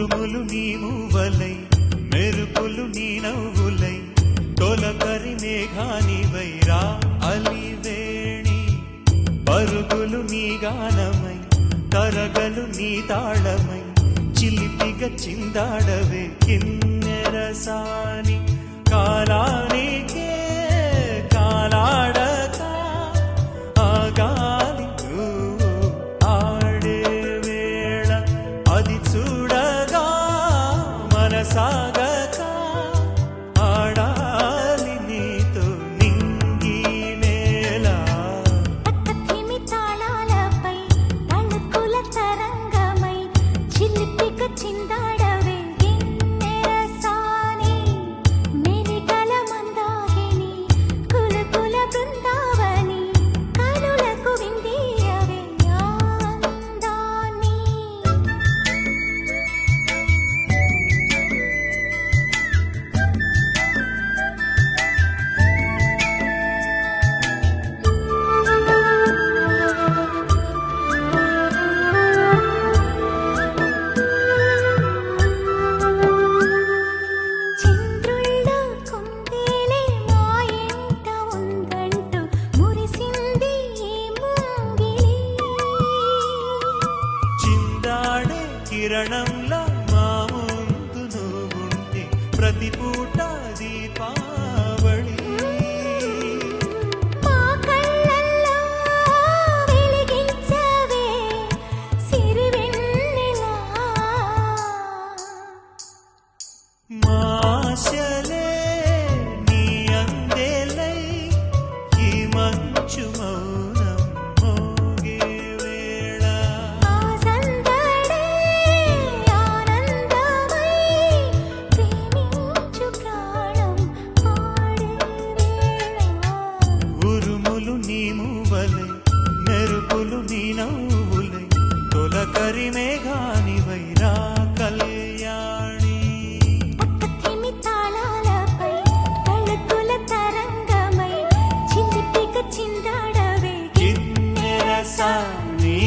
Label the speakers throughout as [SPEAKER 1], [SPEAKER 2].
[SPEAKER 1] ఉరుములు నీ మూవలై మెరుపులు నీ నవ్వులై తొలకరి మేఘానివై రా అలివేణి పరుగులు నీ గానమై తరగలు నీ తాళమై చిలిపిగా చిందాడవే కిన్నెరసాని కాలానికే కాలాడక ఆగాలి ఆడే వేళ అది చూడగా మనసాగక ఆడాలి నీతో నింగి నేల
[SPEAKER 2] పక్కతిమి తాళాలపై తళుకుల తరంగమై చిలిపిగా చిందాడవే గిన్నెరసాని మెరికల మందాకిని కులకుల బృందావని కనులకు విందియవే ఆనందాన్ని చంద్రుళ్ళ కుందేలే మా ఇంట ఉందంటూ మురిసింది ఈ ముంగిలి
[SPEAKER 1] చిందాడే కిరణంలా మా ముందు నువ్వుంటే ప్రతి పూట దీపావళి
[SPEAKER 2] మా కళ్ళల్లో వెలిగించవే సిరివెన్నెలా
[SPEAKER 1] మాశలే నీ అందేలై ఈ మంచు మౌనం మోగే వేళ
[SPEAKER 2] ఆ సందడే ఆనందమై ప్రేమించు ప్రాణం పాడే వేళ
[SPEAKER 1] ఉరుములు నీ మూవలై మెరుపులు నీ నవ్వులై తొలకరి మేఘానివై రా కళ్యాణి
[SPEAKER 2] పక్కతిమి తాళాలపై తళుకుల తరంగమై చిలిపిగా చిందాడవే
[SPEAKER 1] కిన్నెరసాని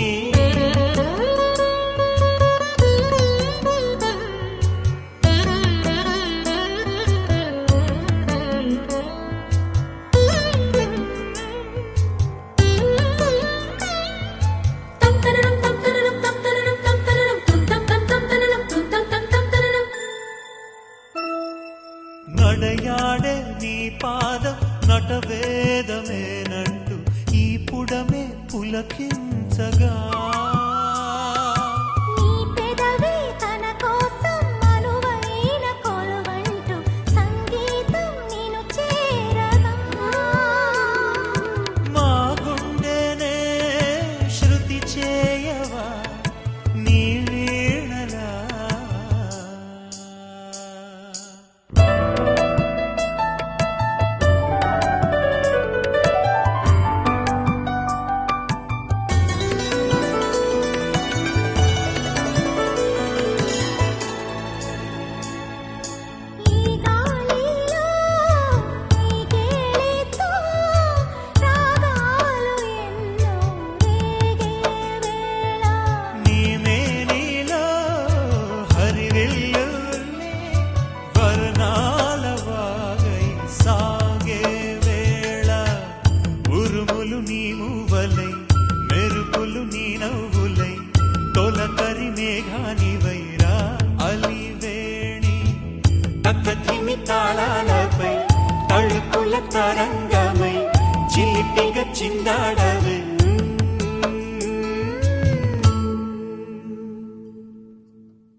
[SPEAKER 1] నడయాడే నీ పాదం నటవేదమేనంటూ ఈ పుడమే పులకించగా
[SPEAKER 2] నీ పెదవి తన కోసం అనువైన కొలువంటూ సంగీతం నిన్ను చేరగా
[SPEAKER 1] మా గుండెనే శృతి చేయవా నీ వీణలా
[SPEAKER 2] ఈ గాలిలో ఈ గేలితో రాగాలు ఎన్నో రేగే వేళ
[SPEAKER 1] నీ మేనిలో హరివిల్లుల్ని వర్ణాల వాగై సాగే వేళ ఉరుములు నీ మూవలై మెరుపులు నీ నవ్వులై తొలకరి మేఘానివై రా అలివేణి పక్కతిమి తాళాలపై తళుకుల తరంగమై చిలిపిగా చిందాడ